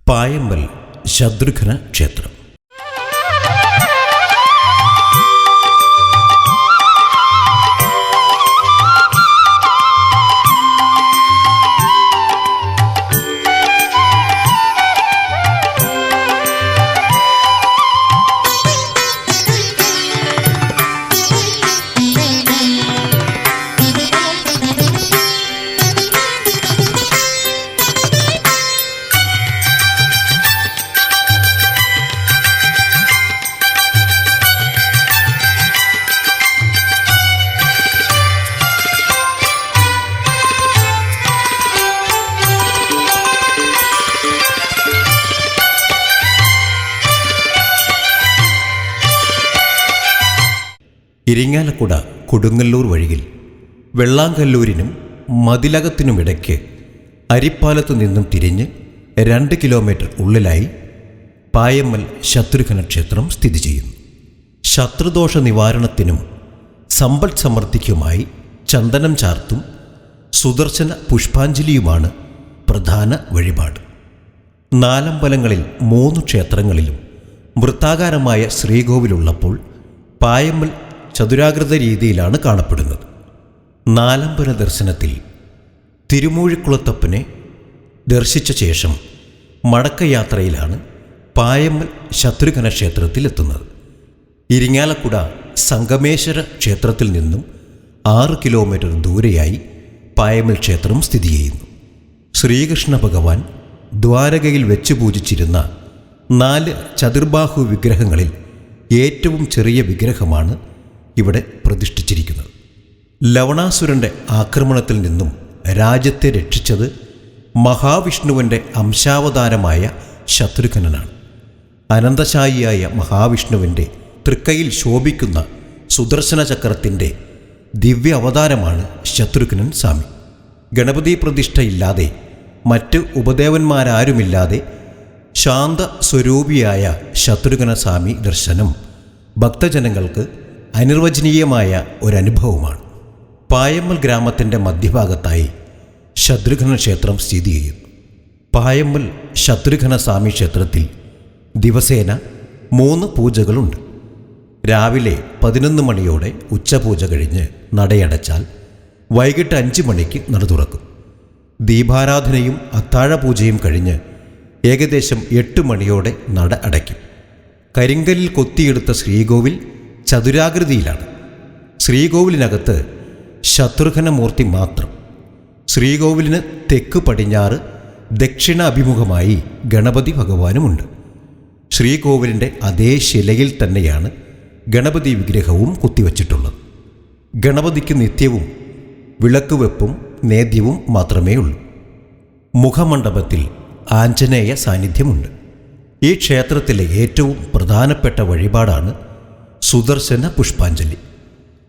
പായമ്പൽ ശത്രുഘ്ന ക്ഷേത്രം. ഇരിങ്ങാലക്കുട കൊടുങ്ങല്ലൂർ വഴിയിൽ വെള്ളാങ്കല്ലൂരിനും മതിലകത്തിനുമിടയ്ക്ക് അരിപ്പാലത്തു നിന്നും തിരിഞ്ഞ് 2 കിലോമീറ്റർ ഉള്ളിലായി പായമ്മൽ ശത്രുഘ്ന ക്ഷേത്രം സ്ഥിതി ചെയ്യുന്നു. ശത്രുദോഷ നിവാരണത്തിനും സമ്പൽ സമൃദ്ധിക്കുമായി ചന്ദനം ചാർത്തും സുദർശന പുഷ്പാഞ്ജലിയുമാണ് പ്രധാന വഴിപാട്. 4 അമ്പലങ്ങളിൽ 3 ക്ഷേത്രങ്ങളിലും വൃത്താകാരമായ ശ്രീകോവിലുള്ളപ്പോൾ പായമ്മൽ ചതുരാകൃത രീതിയിലാണ് കാണപ്പെടുന്നത്. 4 അമ്പല ദർശനത്തിൽ തിരുമൂഴിക്കുളത്തപ്പനെ ദർശിച്ച ശേഷം മടക്കയാത്രയിലാണ് പായമ്മൽ ശത്രുഘ്ന ക്ഷേത്രത്തിലെത്തുന്നത്. ഇരിങ്ങാലക്കുട സംഗമേശ്വര ക്ഷേത്രത്തിൽ നിന്നും 6 കിലോമീറ്റർ ദൂരെയായി പായമ്മൽ ക്ഷേത്രം സ്ഥിതി ചെയ്യുന്നു. ശ്രീകൃഷ്ണ ഭഗവാൻ ദ്വാരകയിൽ വെച്ച് പൂജിച്ചിരുന്ന 4 ചതുർബാഹു വിഗ്രഹങ്ങളിൽ ഏറ്റവും ചെറിയ വിഗ്രഹമാണ് ഇവിടെ പ്രതിഷ്ഠിച്ചിരിക്കുന്നത്. ലവണാസുരൻ്റെ ആക്രമണത്തിൽ നിന്നും രാജ്യത്തെ രക്ഷിച്ചത് മഹാവിഷ്ണുവിൻ്റെ അംശാവതാരമായ ശത്രുഘ്നനാണ്. അനന്തശായിയായ മഹാവിഷ്ണുവിൻ്റെ തൃക്കൈയിൽ ശോഭിക്കുന്ന സുദർശന ചക്രത്തിൻ്റെ ദിവ്യ അവതാരമാണ് ശത്രുഘ്നൻ സ്വാമി. ഗണപതി പ്രതിഷ്ഠയില്ലാതെ മറ്റ് ഉപദേവന്മാരാരുമില്ലാതെ ശാന്ത സ്വരൂപിയായ ശത്രുഘ്ന സ്വാമി ദർശനം ഭക്തജനങ്ങൾക്ക് അനിർവചനീയമായ ഒരനുഭവമാണ്. പായമ്മൽ ഗ്രാമത്തിൻ്റെ മധ്യഭാഗത്തായി ശത്രുഘ്ന ക്ഷേത്രം സ്ഥിതി ചെയ്യുന്നു. പായമ്മൽ ശത്രുഘ്ന സ്വാമി ക്ഷേത്രത്തിൽ ദിവസേന 3 പൂജകളുണ്ട്. രാവിലെ 11 മണിയോടെ ഉച്ചപൂജ കഴിഞ്ഞ് നടയടച്ചാൽ വൈകിട്ട് 5 മണിക്ക് നട തുറക്കും. ദീപാരാധനയും അത്താഴപൂജയും കഴിഞ്ഞ് ഏകദേശം 8 മണിയോടെ നട അടയ്ക്കും. കരിങ്കല്ലിൽ കൊത്തിയെടുത്ത ശ്രീകോവിൽ ചതുരാകൃതിയിലാണ്. ശ്രീകോവിലിനകത്ത് ശത്രുഘ്നമൂർത്തി മാത്രം. ശ്രീകോവിലിന് തെക്ക് പടിഞ്ഞാറ് ദക്ഷിണ അഭിമുഖമായി ഗണപതി ഭഗവാനുമുണ്ട്. ശ്രീകോവിലിൻ്റെ അതേ ശിലയിൽ തന്നെയാണ് ഗണപതി വിഗ്രഹവും കുത്തിവച്ചിട്ടുള്ളത്. ഗണപതിക്ക് നിത്യവും വിളക്കുവെപ്പും നേദ്യവും മാത്രമേ ഉള്ളൂ. മുഖമണ്ഡപത്തിൽ ആഞ്ജനേയ സാന്നിധ്യമുണ്ട്. ഈ ക്ഷേത്രത്തിലെ ഏറ്റവും പ്രധാനപ്പെട്ട വഴിപാടാണ് സുദർശന പുഷ്പാഞ്ജലി.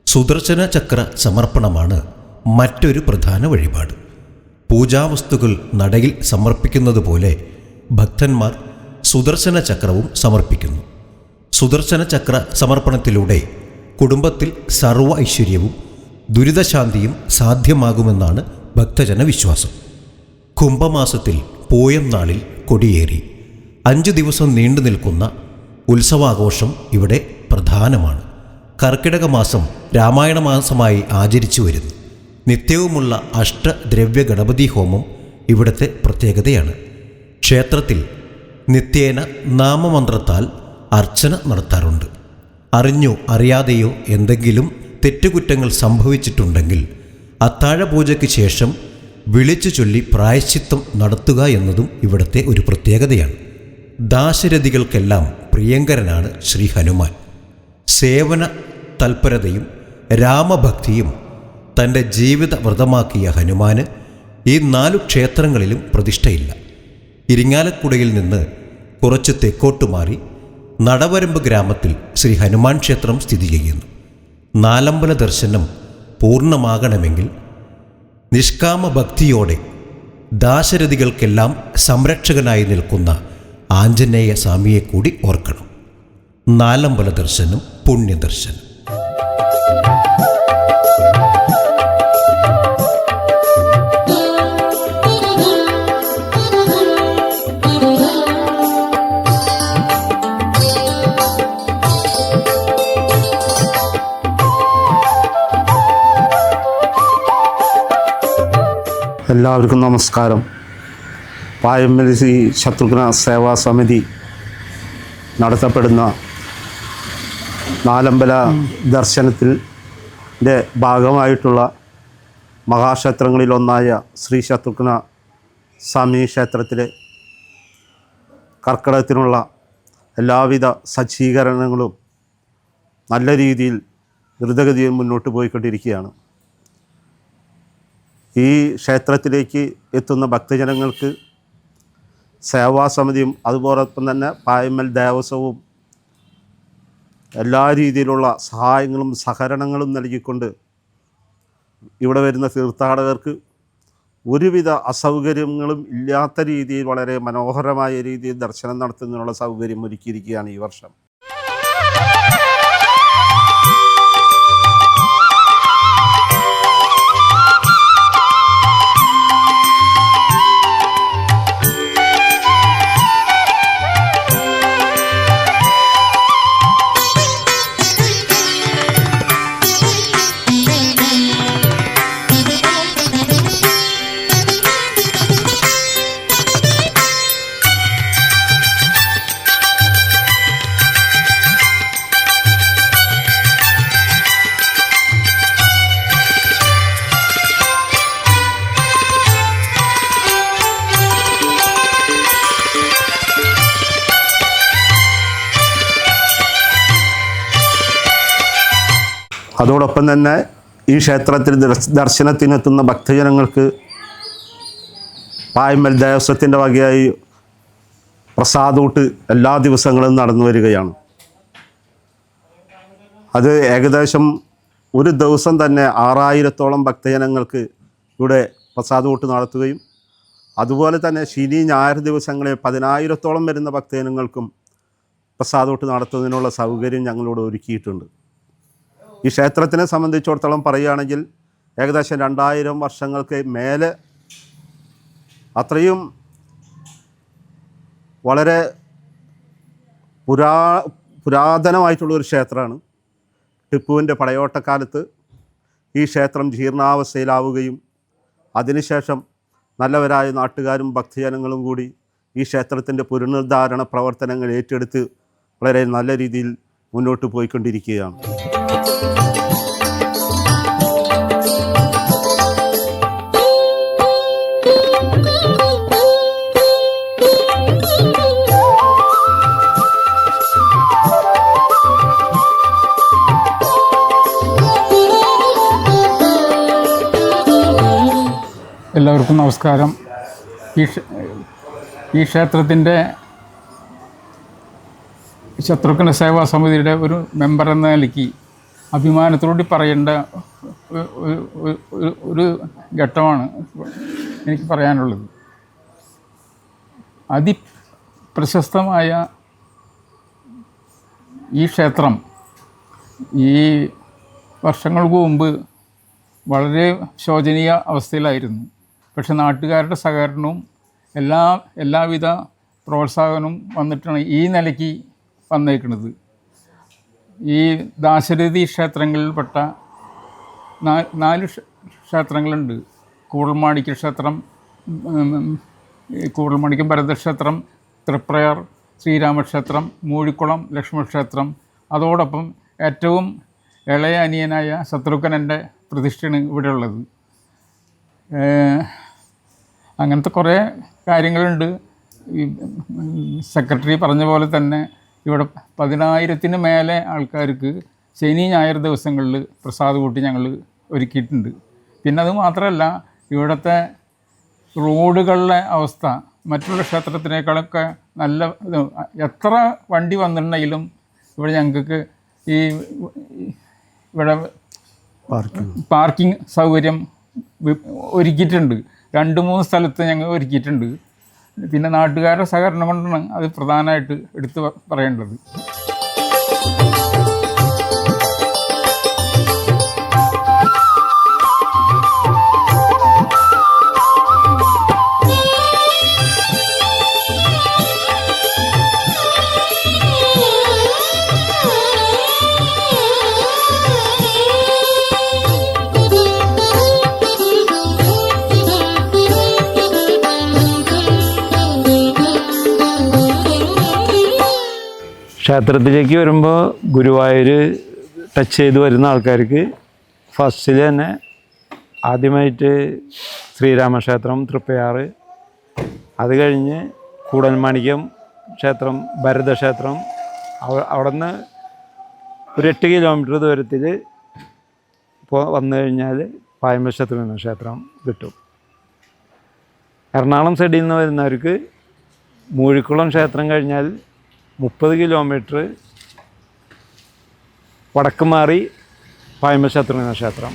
സുദർശന ചക്ര സമർപ്പണമാണ് മറ്റൊരു പ്രധാന വഴിപാട്. പൂജാവസ്തുക്കൾ നടയിൽ സമർപ്പിക്കുന്നത് പോലെ ഭക്തന്മാർ സുദർശന ചക്രവും സമർപ്പിക്കുന്നു. സുദർശന ചക്ര സമർപ്പണത്തിലൂടെ കുടുംബത്തിൽ സർവ്വ ഐശ്വര്യവും ദുരിതശാന്തിയും സാധ്യമാകുമെന്നാണ് ഭക്തജന വിശ്വാസം. കുംഭമാസത്തിൽ പൂയം നാളിൽ കൊടിയേറി 5 ദിവസം നീണ്ടു നിൽക്കുന്ന ഉത്സവാഘോഷം ഇവിടെ പ്രധാനമാണ്. കർക്കിടക മാസം രാമായണ മാസമായി ആചരിച്ചു വരുന്നു. നിത്യവുമുള്ള അഷ്ടദ്രവ്യ ഗണപതി ഹോമം ഇവിടുത്തെ പ്രത്യേകതയാണ്. ക്ഷേത്രത്തിൽ നിത്യേന നാമമന്ത്രത്താൽ അർച്ചന നടത്താറുണ്ട്. അറിഞ്ഞോ അറിയാതെയോ എന്തെങ്കിലും തെറ്റുകുറ്റങ്ങൾ സംഭവിച്ചിട്ടുണ്ടെങ്കിൽ അത്താഴപൂജയ്ക്ക് ശേഷം വിളിച്ചു ചൊല്ലി പ്രായശ്ചിത്തം നടത്തുക എന്നതും ഇവിടുത്തെ ഒരു പ്രത്യേകതയാണ്. ദാശരഥികൾക്കെല്ലാം പ്രിയങ്കരനാണ് ശ്രീ ഹനുമാൻ. സേവന തൽപരതയും രാമഭക്തിയും തൻ്റെ ജീവിത വ്രതമാക്കിയ ഹനുമാന് ഈ 4 ക്ഷേത്രങ്ങളിലും പ്രതിഷ്ഠയില്ല. ഇരിങ്ങാലക്കുടയിൽ നിന്ന് കുറച്ച് തെക്കോട്ട് മാറി നടവരമ്പ് ഗ്രാമത്തിൽ ശ്രീ ഹനുമാൻ ക്ഷേത്രം സ്ഥിതി ചെയ്യുന്നു. 4 അമ്പല ദർശനം പൂർണ്ണമാകണമെങ്കിൽ നിഷ്കാമ ഭക്തിയോടെ ദാശരഥികൾക്കെല്ലാം സംരക്ഷകനായി നിൽക്കുന്ന ആഞ്ജനേയ സ്വാമിയെ കൂടി ഓർക്കണം. 4 അമ്പല ദർശനം പുണ്യദർശനം. എല്ലാവർക്കും നമസ്കാരം. പായമ്മൽ ശ്രീ ശത്രുഘ്ന സേവാ സമിതി നടത്തപ്പെടുന്ന നാലമ്പല ദർശനത്തിൻ്റെ ഭാഗമായിട്ടുള്ള മഹാക്ഷേത്രങ്ങളിലൊന്നായ ശ്രീ ശത്രുഘ്ന സ്വാമി ക്ഷേത്രത്തിലെ കർക്കിടകത്തിനുള്ള എല്ലാവിധ സജ്ജീകരണങ്ങളും നല്ല രീതിയിൽ ദ്രുതഗതിയിൽ മുന്നോട്ട് പോയിക്കൊണ്ടിരിക്കുകയാണ്. ഈ ക്ഷേത്രത്തിലേക്ക് എത്തുന്ന ഭക്തജനങ്ങൾക്ക് സേവാസമിതിയും അതുപോലൊപ്പം തന്നെ പായമ്മൽ ദേവസ്വവും എല്ലാ രീതിയിലുള്ള സഹായങ്ങളും സഹകരണങ്ങളും നൽകിക്കൊണ്ട് ഇവിടെ വരുന്ന തീർത്ഥാടകർക്ക് ഒരുവിധ അസൗകര്യങ്ങളും ഇല്ലാത്ത രീതിയിൽ വളരെ മനോഹരമായ രീതിയിൽ ദർശനം നടത്തുന്നതിനുള്ള സൗകര്യം ഒരുക്കിയിരിക്കുകയാണ് ഈ വർഷം. അതോടൊപ്പം തന്നെ ഈ ക്ഷേത്രത്തിൽ ദർശനത്തിനെത്തുന്ന ഭക്തജനങ്ങൾക്ക് പായമ്മൽ ദേവസ്വത്തിൻ്റെ വകയായി പ്രസാദൂട്ട് എല്ലാ ദിവസങ്ങളും നടന്നു വരികയാണ്. അത് ഏകദേശം ഒരു ദിവസം തന്നെ 6000-ഓളം ഭക്തജനങ്ങൾക്ക് ഇവിടെ പ്രസാദൂട്ട് നടത്തുകയും അതുപോലെ തന്നെ ശനി ഞായർ ദിവസങ്ങളിൽ 10,000-ഓളം വരുന്ന ഭക്തജനങ്ങൾക്കും പ്രസാദൂട്ട് നടത്തുന്നതിനുള്ള സൗകര്യം ഞങ്ങളോട് ഒരുക്കിയിട്ടുണ്ട്. ഈ ക്ഷേത്രത്തിനെ സംബന്ധിച്ചിടത്തോളം പറയുകയാണെങ്കിൽ ഏകദേശം 2000 വർഷങ്ങൾക്ക് മേലെ അത്രയും വളരെ പുരാതനമായിട്ടുള്ളൊരു ക്ഷേത്രമാണ്. ടിപ്പുവിൻ്റെ പടയോട്ടക്കാലത്ത് ഈ ക്ഷേത്രം ജീർണാവസ്ഥയിലാവുകയും അതിനുശേഷം നല്ലവരായ നാട്ടുകാരും ഭക്തജനങ്ങളും കൂടി ഈ ക്ഷേത്രത്തിൻ്റെ പുനരുദ്ധാരണ പ്രവർത്തനങ്ങൾ ഏറ്റെടുത്ത് വളരെ നല്ല രീതിയിൽ മുന്നോട്ട് പോയിക്കൊണ്ടിരിക്കുകയാണ്. എല്ലാവർക്കും നമസ്കാരം. ഈ ക്ഷേത്രത്തിൻ്റെ ശത്രുഘ്ന സേവാ സമിതിയുടെ ഒരു മെമ്പർ എന്ന നിലയ്ക്ക് അഭിമാനത്തോടെ പറയേണ്ട ഒരു ഘട്ടമാണ് എനിക്ക് പറയാനുള്ളത്. അതിപ്രശസ്തമായ ഈ ക്ഷേത്രം ഈ വർഷങ്ങൾക്ക് മുമ്പ് വളരെ ശോചനീയ അവസ്ഥയിലായിരുന്നു. പക്ഷെ നാട്ടുകാരുടെ സഹകരണവും എല്ലാവിധ പ്രോത്സാഹനവും വന്നിട്ടാണ് ഈ നിലയ്ക്ക് വന്നേക്കുന്നത്. ഈ ദാശരഥി ക്ഷേത്രങ്ങളിൽപ്പെട്ട 4 ക്ഷേത്രങ്ങളുണ്ട്. കൂടൽമാണിക്യ ക്ഷേത്രം, കൂടൽമാണിക്യം ഭരതക്ഷേത്രം, തൃപ്രയാർ ശ്രീരാമക്ഷേത്രം, മൂഴിക്കുളം ലക്ഷ്മണക്ഷേത്രം, അതോടൊപ്പം ഏറ്റവും ഇളയ അനിയനായ ശത്രുഘ്നൻ്റെ പ്രതിഷ്ഠയാണ് ഇവിടെ ഉള്ളത്. അങ്ങനത്തെ കുറേ കാര്യങ്ങളുണ്ട്. ഈ സെക്രട്ടറി പറഞ്ഞ പോലെ തന്നെ ഇവിടെ 10,000-ന് മേലെ ആൾക്കാർക്ക് ശനി ഞായർ ദിവസങ്ങളിൽ പ്രസാദ കൂട്ടി ഞങ്ങൾ ഒരുക്കിയിട്ടുണ്ട്. പിന്നെ അത് മാത്രമല്ല, ഇവിടുത്തെ റോഡുകളിലെ അവസ്ഥ മറ്റുള്ള ക്ഷേത്രത്തിനേക്കാളൊക്കെ നല്ല എത്ര വണ്ടി വന്നിട്ടുണ്ടെങ്കിലും ഇവിടെ ഞങ്ങൾക്ക് ഈ ഇവിടെ പാർക്കിംഗ് സൗകര്യം ഒരുക്കിയിട്ടുണ്ട്. 2-3 സ്ഥലത്ത് ഞങ്ങൾ ഒരുക്കിയിട്ടുണ്ട്. പിന്നെ നാട്ടുകാരുടെ സഹകരണം കൊണ്ടാണ് അത് പ്രധാനമായിട്ട് എടുത്ത് പറയേണ്ടത്. ക്ഷേത്രത്തിലേക്ക് വരുമ്പോൾ ഗുരുവായൂർ ടച്ച് ചെയ്ത് വരുന്ന ആൾക്കാർക്ക് ഫസ്റ്റിൽ തന്നെ ആദ്യമായിട്ട് ശ്രീരാമക്ഷേത്രം തൃപ്പയാറ്, അത് കഴിഞ്ഞ് കൂടൽമാണിക്യം ക്ഷേത്രം, ഭരതക്ഷേത്രം, അവിടെ നിന്ന് ഒരു 8 കിലോമീറ്റർ ദൂരത്തിൽ വന്നു കഴിഞ്ഞാൽ പായമ്പ ശത്രുഘ്ന ക്ഷേത്രം കിട്ടും. എറണാകുളം സൈഡിൽ നിന്ന് വരുന്നവർക്ക് മൂഴിക്കുളം ക്ഷേത്രം കഴിഞ്ഞാൽ 30 കിലോമീറ്റർ വടക്ക് മാറി പായമ്പ ശത്രുഘ്ന ക്ഷേത്രം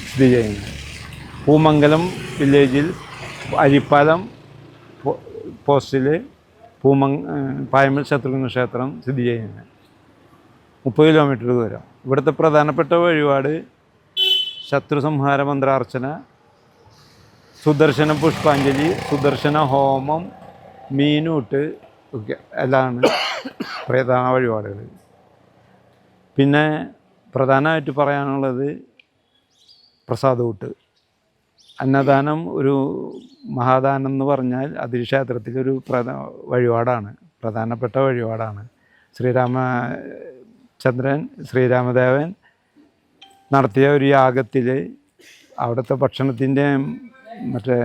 സ്ഥിതി ചെയ്യുന്നത്. പൂമംഗലം വില്ലേജിൽ അരിപ്പാലം പോസ്റ്റിൽ പായമ്പ ശത്രുഘ്ന ക്ഷേത്രം സ്ഥിതി ചെയ്യുന്നത് 30 കിലോമീറ്റർ ദൂരം. ഇവിടുത്തെ പ്രധാനപ്പെട്ട വഴിപാട് ശത്രു സംഹാര മന്ത്രാർച്ചന, സുദർശന പുഷ്പാഞ്ജലി, സുദർശന ഹോമം, മീനൂട്ട് ഒക്കെ എല്ലാമാണ് പ്രധാന വഴിപാടുകൾ. പിന്നെ പ്രധാനമായിട്ട് പറയാനുള്ളത് പ്രസാദൂട്ട്. അന്നദാനം ഒരു മഹാദാനം എന്ന് പറഞ്ഞാൽ അത് ക്ഷേത്രത്തിലൊരു വഴിപാടാണ്, പ്രധാനപ്പെട്ട വഴിപാടാണ്. ശ്രീരാമദേവൻ നടത്തിയ ഒരു യാഗത്തിൽ അവിടുത്തെ ഭക്ഷണത്തിൻ്റെ മറ്റേ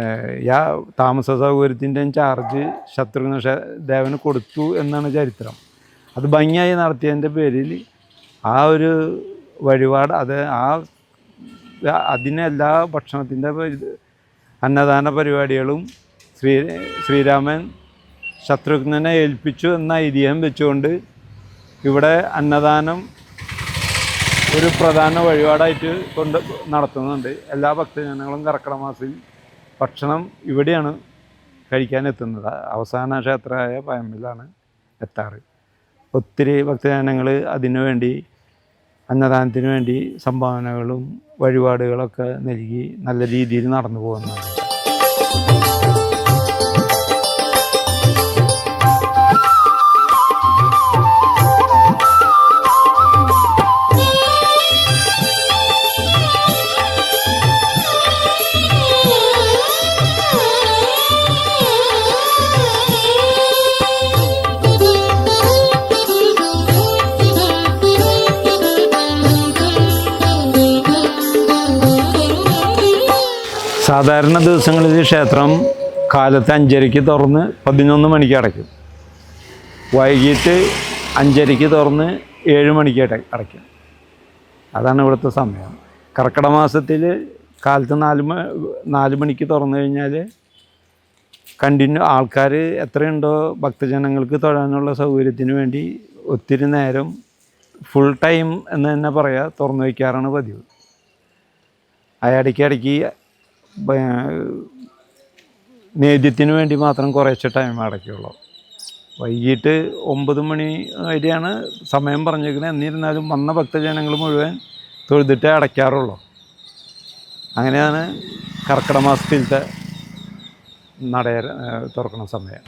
താമസ സൗകര്യത്തിൻ്റെയും ചാർജ് ശത്രുഘ്ന ദേവന് കൊടുത്തു എന്നാണ് ചരിത്രം. അത് ഭംഗിയായി നടത്തിയതിൻ്റെ പേരിൽ ആ ഒരു വഴിപാട് അതിന് എല്ലാ ഭക്ഷണത്തിൻ്റെ അന്നദാന പരിപാടികളും ശ്രീരാമൻ ശത്രുഘ്നനെ ഏൽപ്പിച്ചു എന്ന ഐതിഹ്യം വെച്ചുകൊണ്ട് ഇവിടെ അന്നദാനം ഒരു പ്രധാന വഴിപാടായിട്ട് നടത്തുന്നുണ്ട്. എല്ലാ ഭക്തജനങ്ങളും കർക്കിടക മാസത്തിൽ ഭക്ഷണം ഇവിടെയാണ് കഴിക്കാൻ എത്തുന്നത്. അവസാന ക്ഷേത്രമായ പായമ്പിലാണ് എത്താറ്. ഒത്തിരി ഭക്തജനങ്ങൾ അതിനുവേണ്ടി അന്നദാനത്തിന് വേണ്ടി സംഭാവനകളും വഴിപാടുകളൊക്കെ നൽകി നല്ല രീതിയിൽ നടന്നു പോകുന്നുണ്ട്. സാധാരണ ദിവസങ്ങളിൽ ക്ഷേത്രം കാലത്ത് 5:30 തുറന്ന് 11 മണിക്ക് അടയ്ക്കും. വൈകിട്ട് 5:30 തുറന്ന് 7 മണിക്ക് അടയ്ക്കും. അതാണ് ഇവിടുത്തെ സമയം. കർക്കിടക മാസത്തിൽ കാലത്ത് 4 മണിക്ക് തുറന്നു കഴിഞ്ഞാൽ കണ്ടിന്യൂ ആൾക്കാർ എത്രയുണ്ടോ ഭക്തജനങ്ങൾക്ക് തൊഴാനുള്ള സൗകര്യത്തിന് വേണ്ടി ഒത്തിരി നേരം ഫുൾ ടൈം എന്ന് തന്നെ പറയാം തുറന്നു വയ്ക്കാറാണ് പതിവ്. ഇടയ്ക്കിടയ്ക്ക് നേദ്യത്തിന് വേണ്ടി മാത്രം കുറച്ച് ടൈം അടയ്ക്കുള്ളൂ. വൈകിട്ട് 9 മണി വരെയാണ് സമയം പറഞ്ഞിരിക്കുന്നത്. എന്നിരുന്നാലും വന്ന ഭക്തജനങ്ങൾ മുഴുവൻ തൊഴുതിട്ടേ അടയ്ക്കാറുള്ളൂ. അങ്ങനെയാണ് കർക്കിടക മാസത്തിലത്തെ നട തുറക്കുന്ന സമയം.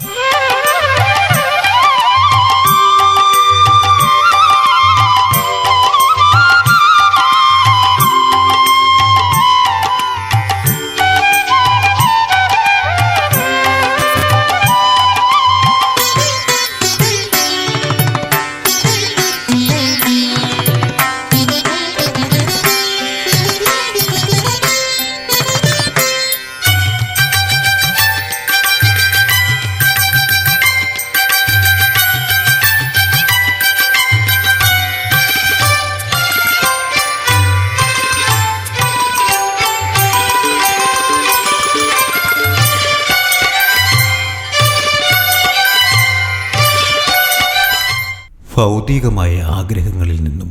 ഭൗതികമായ ആഗ്രഹങ്ങളിൽ നിന്നും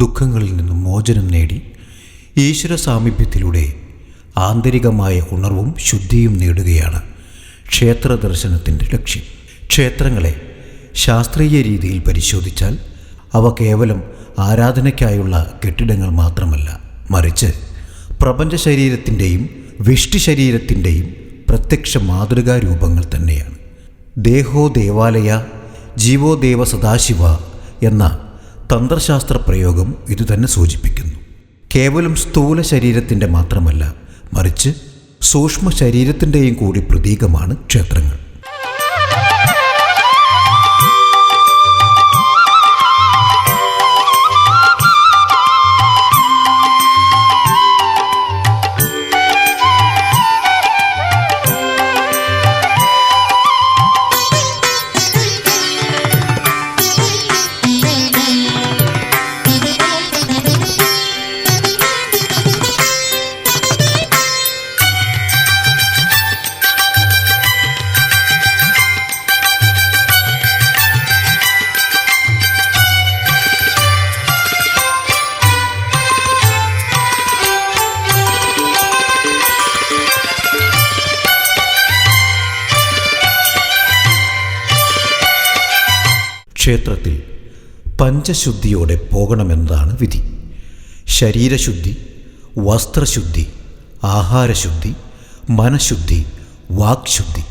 ദുഃഖങ്ങളിൽ നിന്നും മോചനം നേടി ഈശ്വര സാമീപ്യത്തിലൂടെ ആന്തരികമായ ഉണർവും ശുദ്ധിയും നേടുകയാണ് ക്ഷേത്ര ദർശനത്തിൻ്റെ ലക്ഷ്യം. ക്ഷേത്രങ്ങളെ ശാസ്ത്രീയ രീതിയിൽ പരിശോധിച്ചാൽ അവ കേവലം ആരാധനയ്ക്കായുള്ള കെട്ടിടങ്ങൾ മാത്രമല്ല, മറിച്ച് പ്രപഞ്ച ശരീരത്തിൻ്റെയും വിഷ്ടി ശരീരത്തിൻ്റെയും പ്രത്യക്ഷ മാതൃകാ രൂപങ്ങൾ തന്നെയാണ്. ദേഹോ ദേവാലയ ജീവോ ദേവ സദാശിവ എന്ന തന്ത്രശാസ്ത്ര പ്രയോഗം ഇതുതന്നെ സൂചിപ്പിക്കുന്നു. കേവലം സ്ഥൂല ശരീരത്തിൻ്റെ മാത്രമല്ല, മറിച്ച് സൂക്ഷ്മ ശരീരത്തിൻ്റെയും കൂടി പ്രതീകമാണ് ക്ഷേത്രങ്ങൾ. ക്ഷേത്രത്തിൽ പഞ്ചശുദ്ധിയോടെ പോകണമെന്നതാണ് വിധി. ശരീരശുദ്ധി, വസ്ത്രശുദ്ധി, ആഹാരശുദ്ധി, മനഃശുദ്ധി, വാക്ശുദ്ധി.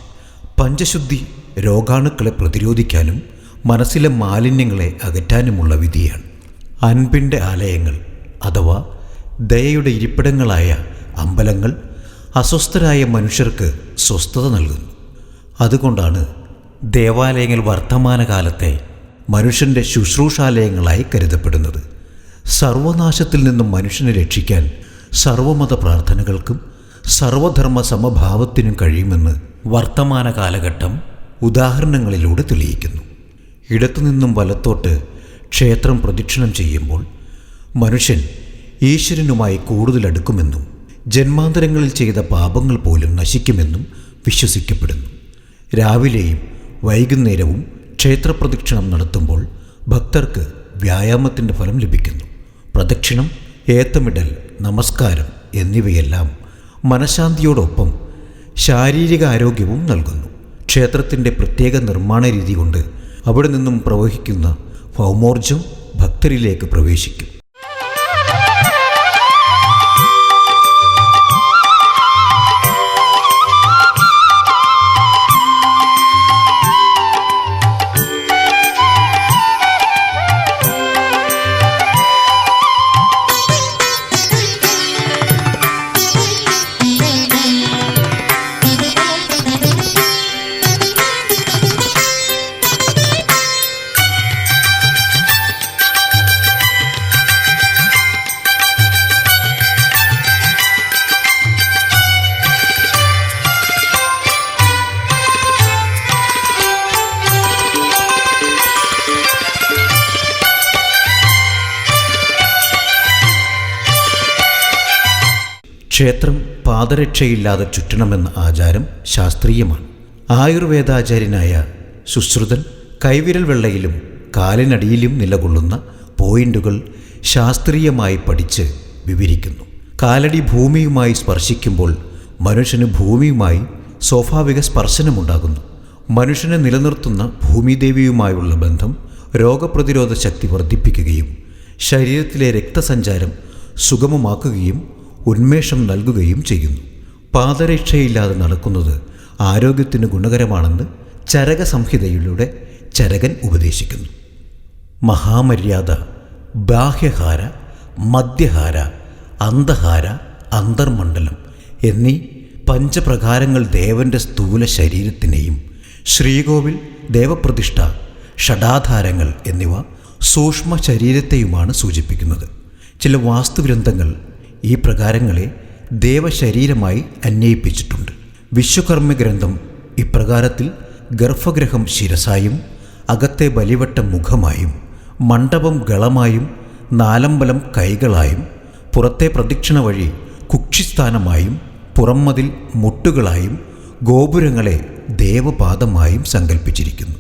പഞ്ചശുദ്ധി രോഗാണുക്കളെ പ്രതിരോധിക്കാനും മനസ്സിലെ മാലിന്യങ്ങളെ അകറ്റാനുമുള്ള വിധിയാണ്. അൻപിൻ്റെ ആലയങ്ങൾ അഥവാ ദയയുടെ ഇരിപ്പിടങ്ങളായ അമ്പലങ്ങൾ അസ്വസ്ഥരായ മനുഷ്യർക്ക് സ്വസ്ഥത നൽകുന്നു. അതുകൊണ്ടാണ് ദേവാലയങ്ങൾ വർത്തമാനകാലത്തെ മനുഷ്യൻ്റെ ശുശ്രൂഷാലയങ്ങളായി കരുതപ്പെടുന്നത്. സർവനാശത്തിൽ നിന്നും മനുഷ്യനെ രക്ഷിക്കാൻ സർവമത പ്രാർത്ഥനകൾക്കും സർവധർമ്മ സമഭാവത്തിനും കഴിയുമെന്ന് വർത്തമാന കാലഘട്ടം ഉദാഹരണങ്ങളിലൂടെ തെളിയിക്കുന്നു. ഇടത്തുനിന്നും വലത്തോട്ട് ക്ഷേത്രം പ്രദക്ഷിണം ചെയ്യുമ്പോൾ മനുഷ്യൻ ഈശ്വരനുമായി കൂടുതൽ അടുക്കുമെന്നും ജന്മാന്തരങ്ങളിൽ ചെയ്ത പാപങ്ങൾ പോലും നശിക്കുമെന്നും വിശ്വസിക്കപ്പെടുന്നു. രാവിലെയും വൈകുന്നേരവും ക്ഷേത്രപ്രദക്ഷിണം നടത്തുമ്പോൾ ഭക്തർക്ക് വ്യായാമത്തിൻ്റെ ഫലം ലഭിക്കുന്നു. പ്രദക്ഷിണം, ഏത്തമിടൽ, നമസ്കാരം എന്നിവയെല്ലാം മനഃശാന്തിയോടൊപ്പം ശാരീരിക ആരോഗ്യവും നൽകുന്നു. ക്ഷേത്രത്തിൻ്റെ പ്രത്യേക നിർമ്മാണ രീതി കൊണ്ട് അവിടെ നിന്നും പ്രവഹിക്കുന്ന ഭൗമോർജം ഭക്തരിലേക്ക് പ്രവേശിക്കും. ക്ഷേത്രം പാദരക്ഷയില്ലാതെ ചുറ്റണമെന്ന ആചാരം ശാസ്ത്രീയമാണ്. ആയുർവേദാചാര്യനായ സുശ്രുതൻ കൈവിരൽ വെള്ളയിലും കാലിനടിയിലും നിലകൊള്ളുന്ന പോയിന്റുകൾ ശാസ്ത്രീയമായി പഠിച്ച് വിവരിക്കുന്നു. കാലടി ഭൂമിയുമായി സ്പർശിക്കുമ്പോൾ മനുഷ്യന് ഭൂമിയുമായി സ്വാഭാവിക സ്പർശനമുണ്ടാകുന്നു. മനുഷ്യനെ നിലനിർത്തുന്ന ഭൂമിദേവിയുമായുള്ള ബന്ധം രോഗപ്രതിരോധ ശക്തി വർദ്ധിപ്പിക്കുകയും ശരീരത്തിലെ രക്തസഞ്ചാരം സുഗമമാക്കുകയും ഉന്മേഷം നൽകുകയും ചെയ്യുന്നു. പാദരക്ഷയില്ലാതെ നടക്കുന്നത് ആരോഗ്യത്തിന് ഗുണകരമാണെന്ന് ചരക സംഹിതയിലൂടെ ചരകൻ ഉപദേശിക്കുന്നു. മഹാമര്യാദ, ബാഹ്യഹാര, മധ്യഹാര, അന്തഹാര, അന്തർമണ്ഡലം എന്നീ പഞ്ചപ്രകാരങ്ങൾ ദേവൻ്റെ സ്ഥൂല ശരീരത്തിനെയും ശ്രീകോവിൽ, ദേവപ്രതിഷ്ഠ, ഷഡാധാരങ്ങൾ എന്നിവ സൂക്ഷ്മ ശരീരത്തെയുമാണ് സൂചിപ്പിക്കുന്നത്. ചില വാസ്തുഗ്രന്ഥങ്ങൾ ഈ പ്രകാരങ്ങളെ ദേവശരീരമായി അന്വയിപ്പിച്ചിട്ടുണ്ട്. വിശ്വകർമ്മ ഗ്രന്ഥം ഇപ്രകാരത്തിൽ ഗർഭഗൃഹം ശിരസായും അകത്തെ ബലിവട്ടം മുഖമായും മണ്ഡപം ഗളമായും നാലമ്പലം കൈകളായും പുറത്തെ പ്രദക്ഷിണ വഴി കുക്ഷിസ്ഥാനമായും പുറംമതിൽ മുട്ടുകളായും ഗോപുരങ്ങളെ ദേവപാദമായും സങ്കല്പിച്ചിരിക്കുന്നു.